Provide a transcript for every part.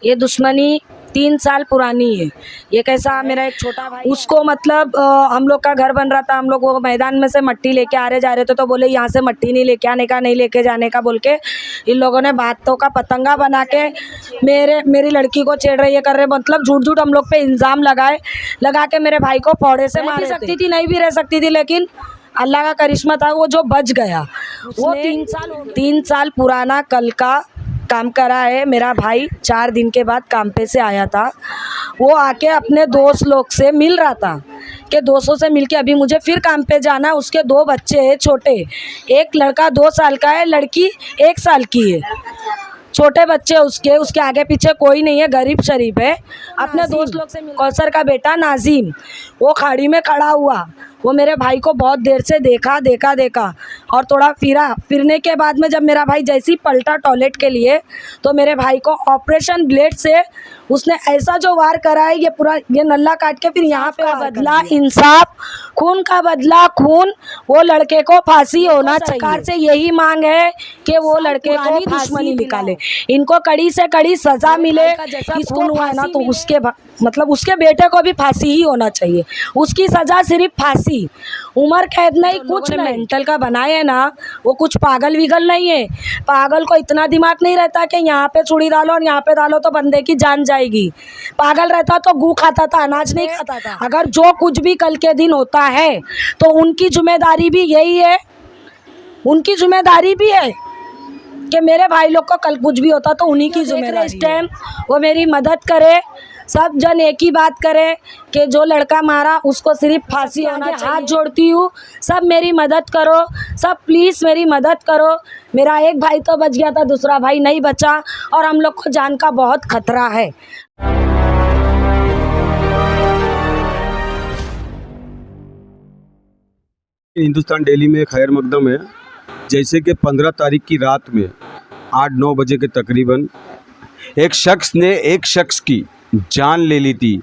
ये दुश्मनी 3 साल पुरानी है। ये कैसा, मेरा एक छोटा भाई उसको मतलब हम लोग का घर बन रहा था, हम लोग वो मैदान में से मट्टी लेके आ रहे जा रहे थे, तो बोले यहाँ से मट्टी नहीं लेके आने का, नहीं लेके जाने का बोल के इन लोगों ने बातों का पतंगा बना के मेरी लड़की को छेड़ रहे, ये कर रहे, मतलब झूठ झूठ हम लोग पे इल्ज़ाम लगा के मेरे भाई को फोड़े से मार सकती थी, नहीं भी रह सकती थी, लेकिन अल्लाह का करिश्मा था वो जो बच गया। वो 3 साल पुराना कल का काम करा है। मेरा भाई 4 दिन के बाद काम पे से आया था। वो आके अपने दोस्त लोग से मिल रहा था कि दोस्तों से मिल के अभी मुझे फिर काम पे जाना है। उसके 2 बच्चे हैं छोटे, एक लड़का 2 साल का है, लड़की 1 साल की है। छोटे बच्चे उसके आगे पीछे कोई नहीं है, गरीब शरीफ है। अपने दोस्त लोग से कौसर का बेटा नाजिम, वो खाड़ी में खड़ा हुआ, वो मेरे भाई को बहुत देर से देखा और थोड़ा फिरने के बाद में जब मेरा भाई जैसे ही पलटा टॉयलेट के लिए, तो मेरे भाई को ऑपरेशन ब्लेड से उसने ऐसा जो वार करा है, ये नल्ला काट के फिर यहाँ पे बदला इंसाफ, खून का बदला खून। वो लड़के को फांसी होना चाहिए। सरकार से यही मांग है कि वो लड़के को दुश्मनी निकाले, इनको कड़ी से कड़ी सजा मिले। खून हुआ है ना, तो उसके बेटे को भी फांसी ही होना चाहिए। उसकी सजा सिर्फ फांसी, उम्र कैद नहीं, कुछ मेंटल का बनाए है ना, वो कुछ पागल विगल नहीं है। पागल को इतना दिमाग नहीं रहता कि यहाँ पे छुरी डालो और यहाँ पे डालो तो बंदे की जान जाएगी। पागल रहता तो गू खाता था, अनाज नहीं खाता था। अगर जो कुछ भी कल के दिन होता है तो उनकी जिम्मेदारी भी यही है, उनकी जिम्मेदारी भी है कि मेरे भाई लोग को कल कुछ भी होता तो उन्हीं की जिम्मेदारी। इस टाइम वो मेरी मदद करे, सब जन एक ही बात करें कि जो लड़का मारा उसको सिर्फ फांसी होना चाहिए। हाथ जोड़ती हूँ, सब मेरी मदद करो, सब प्लीज़ मेरी मदद करो। मेरा एक भाई तो बच गया था, दूसरा भाई नहीं बचा और हम लोग को जान का बहुत खतरा है। हिंदुस्तान डेली में खैर मकदम है। जैसे कि 15 तारीख की रात में 8-9 बजे के तकरीबन एक शख्स ने एक शख्स की जान ले ली थी।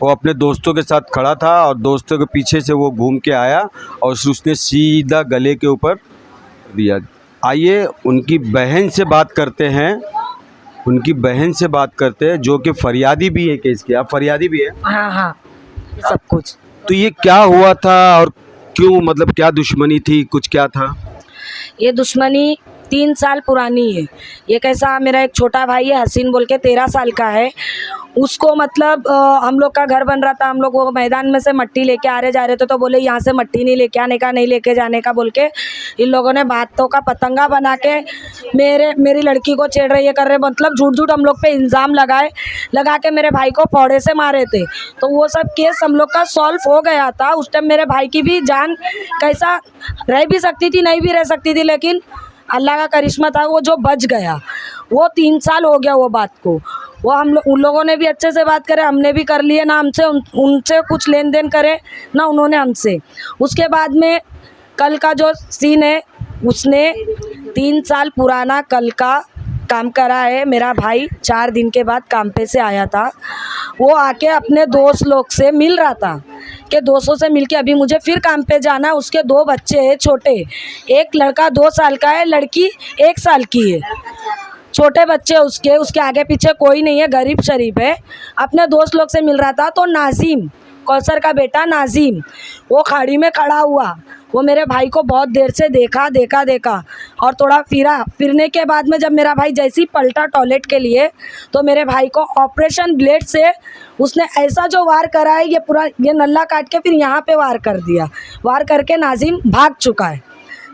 वो अपने दोस्तों के साथ खड़ा था और दोस्तों के पीछे से वो घूम के आया और उसने सीधा गले के ऊपर दिया। आइए उनकी बहन से बात करते हैं, जो कि फरियादी भी है केस की। आप फरियादी भी है? हाँ, सब कुछ। तो ये क्या हुआ था और क्यों, मतलब क्या दुश्मनी थी, कुछ क्या था? ये दुश्मनी 3 साल पुरानी है। ये कैसा, मेरा एक छोटा भाई है हसीन बोल के, 13 साल का है। उसको मतलब हम लोग का घर बन रहा था, हम लोग वो मैदान में से मट्टी लेके आ रहे जा रहे थे, तो बोले यहाँ से मट्टी नहीं लेके आने का, नहीं लेके जाने का बोल के इन लोगों ने बातों का पतंगा बना के मेरी लड़की को छेड़ रहे, ये कर रहे, मतलब झूठ झूठ हम लोग पे इल्ज़ाम लगा के मेरे भाई को फोड़े से मारे थे। तो वो सब केस हम लोग का सॉल्व हो गया था। उस टाइम मेरे भाई की भी जान कैसा रह भी सकती थी, नहीं भी रह सकती थी, लेकिन अल्लाह का करिश्मा था वो जो बच गया। वो 3 साल हो गया वो बात को। वो उन लोगों ने भी अच्छे से बात करे, हमने भी कर लिए ना, हमसे उनसे कुछ लेन देन करे ना उन्होंने हमसे। उसके बाद में कल का जो सीन है, उसने 3 साल पुराना कल का काम करा है। मेरा भाई 4 दिन के बाद काम पे से आया था। वो आके अपने दोस्त लोग से मिल रहा था कि दोस्तों से मिल के अभी मुझे फिर काम पे जाना है। उसके 2 बच्चे हैं छोटे, एक लड़का 2 साल का है, लड़की 1 साल की है। छोटे बच्चे उसके आगे पीछे कोई नहीं है, गरीब शरीफ है। अपने दोस्त लोग से मिल रहा था, तो नाजिम, कौसर का बेटा नाजिम, वो खाड़ी में खड़ा हुआ, वो मेरे भाई को बहुत देर से देखा और थोड़ा फिरने के बाद में जब मेरा भाई जैसे ही पलटा टॉयलेट के लिए, तो मेरे भाई को ऑपरेशन ब्लेड से उसने ऐसा जो वार करा है, ये नल्ला काट के फिर यहाँ पे वार कर दिया। वार करके नाजिम भाग चुका है।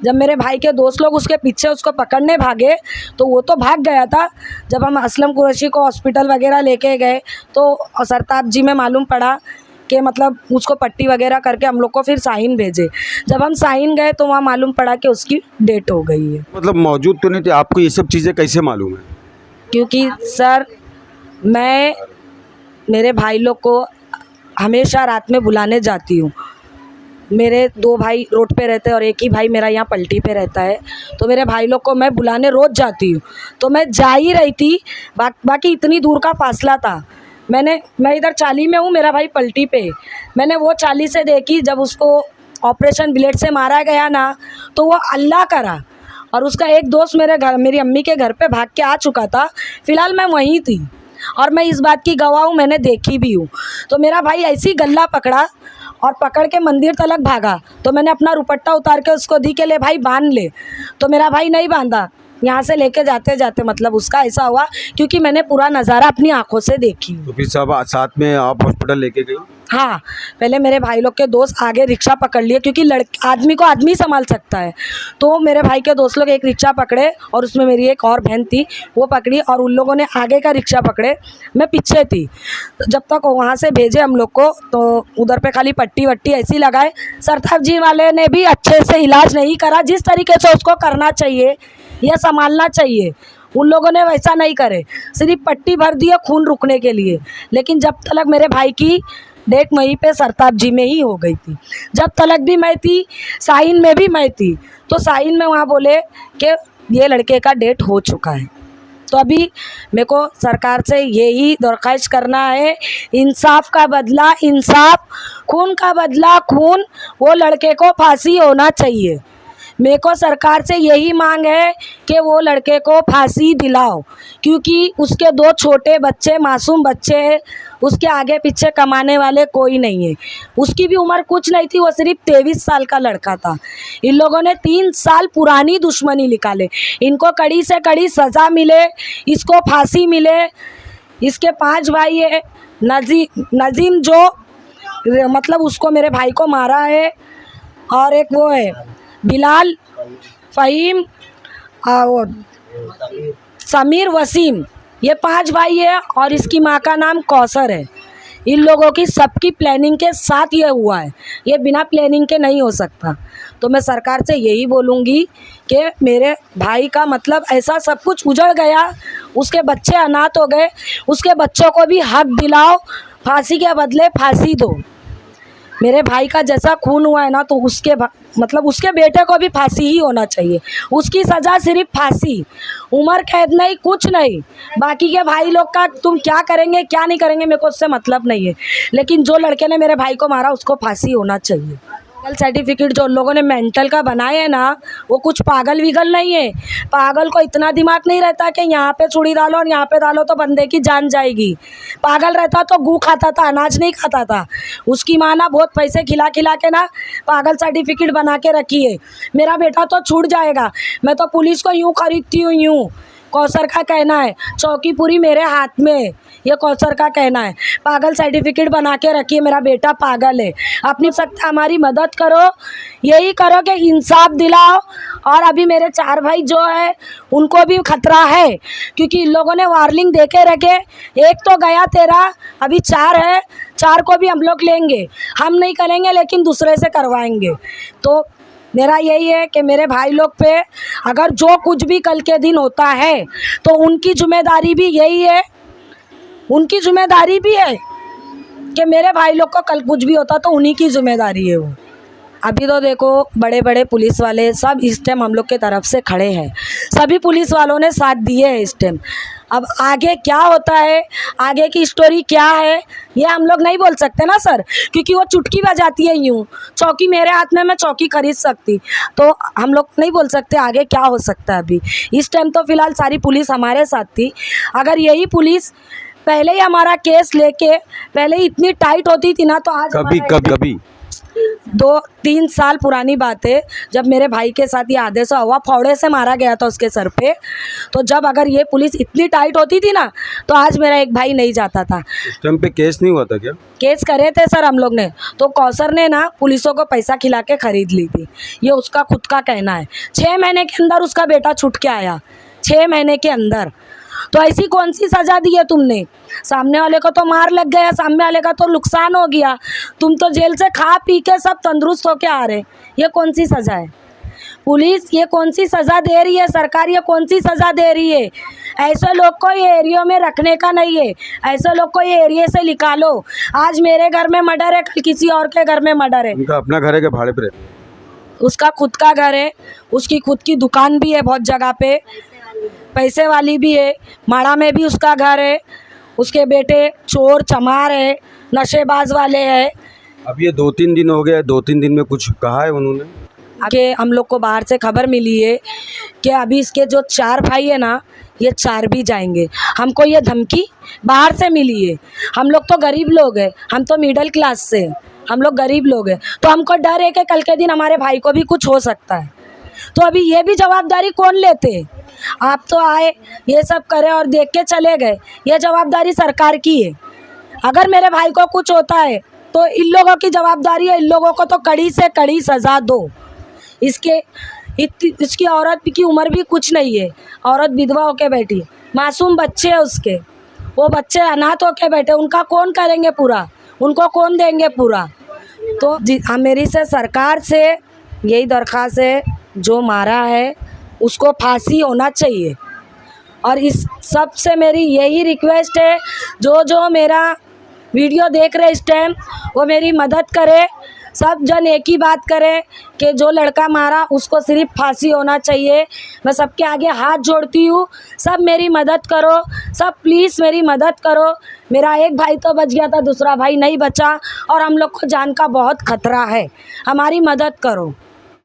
जब मेरे भाई के दोस्त लोग उसके पीछे उसको पकड़ने भागे तो वो तो भाग गया था। जब हम असलम कुरैशी को हॉस्पिटल वगैरह लेके गए तो सरताज जी में मालूम पड़ा कि मतलब उसको पट्टी वगैरह करके हम लोग को फिर साहिन भेजे। जब हम साहिन गए तो वहाँ मालूम पड़ा कि उसकी डेट हो गई है। मतलब मौजूद तो नहीं थे, आपको ये सब चीज़ें कैसे मालूम है? क्योंकि सर मैं मेरे भाई लोग को हमेशा रात में बुलाने जाती हूँ। मेरे 2 भाई रोड पे रहते हैं और एक ही भाई मेरा यहाँ पलटी पे रहता है, तो मेरे भाई लोग को मैं बुलाने रोज़ जाती हूँ। तो मैं जा ही रही थी, बाकी इतनी दूर का फासला था। मैं इधर चाली में हूँ, मेरा भाई पलटी पे। मैंने वो चाली से देखी, जब उसको ऑपरेशन ब्लेड से मारा गया ना, तो वो अल्लाह करा और उसका एक दोस्त मेरी अम्मी के घर पे भाग के आ चुका था। फ़िलहाल मैं वहीं थी। और मैं इस बात की गवाह हूँ, मैंने देखी भी हूँ। तो मेरा भाई ऐसे ही गल्ला पकड़ा और पकड़ के मंदिर तलक भागा। तो मैंने अपना रुपट्टा उतार के उसको दी के ले भाई बांध ले, तो मेरा भाई नहीं बांधा। यहाँ से लेके जाते जाते मतलब उसका ऐसा हुआ, क्योंकि मैंने पूरा नज़ारा अपनी आंखों से देखी हूँ। तो फिर सब साथ में आप हॉस्पिटल लेके गई? हाँ, पहले मेरे भाई लोग के दोस्त आगे रिक्शा पकड़ लिए, क्योंकि आदमी को आदमी संभाल सकता है। तो मेरे भाई के दोस्त लोग एक रिक्शा पकड़े और उसमें मेरी एक और बहन थी, वो पकड़ी और उन लोगों ने आगे का रिक्शा पकड़े, मैं पीछे थी। जब तक वहाँ से भेजे हम लोग को, तो उधर पे खाली पट्टी वट्टी ऐसी लगाए। सरताज जी वाले ने भी अच्छे से इलाज नहीं करा, जिस तरीके से उसको करना चाहिए या संभालना चाहिए उन लोगों ने वैसा नहीं करे, सिर्फ पट्टी भर दी है खून रुकने के लिए। लेकिन जब तक मेरे भाई की डेट वहीं पे सरताज जी में ही हो गई थी। जब तलक भी मैं थी, साइन में भी मैं थी, तो साइन में वहाँ बोले कि ये लड़के का डेट हो चुका है। तो अभी मेरे को सरकार से यही दरख्वास्त करना है, इंसाफ का बदला इंसाफ, खून का बदला खून, वो लड़के को फांसी होना चाहिए। मेरे को सरकार से यही मांग है कि वो लड़के को फांसी दिलाओ, क्योंकि उसके 2 छोटे बच्चे, मासूम बच्चे हैं, उसके आगे पीछे कमाने वाले कोई नहीं है। उसकी भी उम्र कुछ नहीं थी, वो सिर्फ 23 साल का लड़का था। इन लोगों ने 3 साल पुरानी दुश्मनी निकाले, इनको कड़ी से कड़ी सज़ा मिले, इसको फांसी मिले। इसके 5 भाई है, नजीम जो मतलब उसको मेरे भाई को मारा है, और एक वो है बिलाल, फ़हीम और समीर, वसीम, ये 5 भाई है और इसकी माँ का नाम कौसर है। इन लोगों की सबकी प्लानिंग के साथ ये हुआ है, ये बिना प्लानिंग के नहीं हो सकता। तो मैं सरकार से यही बोलूँगी कि मेरे भाई का मतलब ऐसा सब कुछ उजड़ गया, उसके बच्चे अनाथ हो गए, उसके बच्चों को भी हक दिलाओ, फांसी के बदले फांसी दो। मेरे भाई का जैसा खून हुआ है ना, तो उसके मतलब उसके बेटे को भी फांसी ही होना चाहिए। उसकी सज़ा सिर्फ फांसी, उम्र कैद नहीं, कुछ नहीं। बाकी के भाई लोग का तुम क्या करेंगे क्या नहीं करेंगे मेरे को उससे मतलब नहीं है, लेकिन जो लड़के ने मेरे भाई को मारा उसको फांसी होना चाहिए। सर्टिफिकेट जो उन लोगों ने मेंटल का बनाए है ना, वो कुछ पागल विगल नहीं है। पागल को इतना दिमाग नहीं रहता कि यहाँ पे छुरी डालो और यहाँ पे डालो तो बंदे की जान जाएगी। पागल रहता तो गू खाता था, अनाज नहीं खाता था। उसकी माँ ना बहुत पैसे खिला खिला के ना पागल सर्टिफिकेट बना के रखी है। मेरा बेटा तो छूट जाएगा, मैं तो पुलिस को यूँ खरीदती हूँ, यूँ। कौसर का कहना है चौकी पूरी मेरे हाथ में है, ये कौसर का कहना है। पागल सर्टिफिकेट बना के रखिए, मेरा बेटा पागल है। अपनी सकता हमारी मदद करो, यही करो कि इंसाफ दिलाओ। और अभी मेरे 4 भाई जो है उनको भी खतरा है, क्योंकि इन लोगों ने वार्निंग दे के रखे। एक तो गया तेरा, अभी 4 है, 4 को भी हम लोग लेंगे। हम नहीं करेंगे लेकिन दूसरे से करवाएंगे। तो मेरा यही है कि मेरे भाई लोग पे अगर जो कुछ भी कल के दिन होता है तो उनकी जिम्मेदारी भी यही है, उनकी जिम्मेदारी भी है कि मेरे भाई लोग को कल कुछ भी होता तो उन्हीं की जिम्मेदारी है वो। अभी तो देखो बड़े बड़े पुलिस वाले सब इस टाइम हम लोग के तरफ से खड़े हैं, सभी पुलिस वालों ने साथ दिए है इस टाइम। अब आगे क्या होता है, आगे की स्टोरी क्या है, ये हम लोग नहीं बोल सकते ना सर, क्योंकि वो चुटकी बजाती है यूँ। चौकी मेरे हाथ में, मैं चौकी खरीद सकती, तो हम लोग नहीं बोल सकते आगे क्या हो सकता है। अभी इस टाइम तो फ़िलहाल सारी पुलिस हमारे साथ थी। अगर यही पुलिस पहले ही हमारा केस लेके पहले ही इतनी टाइट होती थी ना, तो आज कभी 2-3 साल पुरानी बात है, जब मेरे भाई के साथ ये हादसा हुआ, फावड़े से मारा गया था उसके सर पे। तो जब अगर ये पुलिस इतनी टाइट होती थी ना, तो आज मेरा एक भाई नहीं जाता था। उस टाइम पे केस नहीं हुआ था क्या? केस करे थे सर हम लोग ने, तो कौसर ने ना पुलिसों को पैसा खिला के खरीद ली थी, ये उसका खुद का कहना है। 6 महीने के अंदर उसका बेटा छूट के आया, 6 महीने के अंदर। तो ऐसी कौन सी सज़ा दी है तुमने? सामने वाले को तो मार लग गया, सामने वाले का तो नुकसान हो गया, तुम तो जेल से खा पी के सब तंदुरुस्त होके आ रहे। ये कौन सी सज़ा है? पुलिस ये कौन सी सज़ा दे रही है? सरकार ये कौन सी सज़ा दे रही है? ऐसे लोग को ये एरिया में रखने का नहीं है, ऐसे लोग को ये एरिया से निकालो। आज मेरे घर में मर्डर है, कल किसी और के घर में मर्डर है। उनका अपना घर है कि भाड़े पे? उसका खुद का घर है, उसकी खुद की दुकान भी है बहुत जगह पे, पैसे वाली भी है, माड़ा में भी उसका घर है। उसके बेटे चोर चमार है, नशेबाज वाले हैं। अब ये 2-3 दिन हो गए, 2-3 दिन में कुछ कहा है उन्होंने? आगे हम लोग को बाहर से खबर मिली है कि अभी इसके जो 4 भाई है ना, ये 4 भी जाएंगे। हमको ये धमकी बाहर से मिली है। हम लोग तो गरीब लोग हैं, हम तो मिडिल क्लास से हैं, हम लोग गरीब लोग हैं, तो हमको डर है कि कल के दिन हमारे भाई को भी कुछ हो सकता है। तो अभी ये भी जवाबदारी कौन लेते? आप तो आए, ये सब करे और देख के चले गए। ये जवाबदारी सरकार की है। अगर मेरे भाई को कुछ होता है तो इन लोगों की जवाबदारी है। इन लोगों को तो कड़ी से कड़ी सज़ा दो। इसकी औरत की उम्र भी कुछ नहीं है, औरत विधवा होके बैठी, मासूम बच्चे हैं उसके, वो बच्चे अनाथ होके बैठे, उनका कौन करेंगे पूरा, उनको कौन देंगे पूरा? तो मेरी से सरकार से यही दरख्वास्त है, जो मारा है उसको फांसी होना चाहिए। और इस सब से मेरी यही रिक्वेस्ट है, जो मेरा वीडियो देख रहे इस टाइम, वो मेरी मदद करे। सब जन एक ही बात करें कि जो लड़का मारा उसको सिर्फ फांसी होना चाहिए। मैं सबके आगे हाथ जोड़ती हूँ, सब मेरी मदद करो, सब प्लीज़ मेरी मदद करो। मेरा एक भाई तो बच गया था, दूसरा भाई नहीं बचा और हम लोग को जान का बहुत खतरा है। हमारी मदद करो।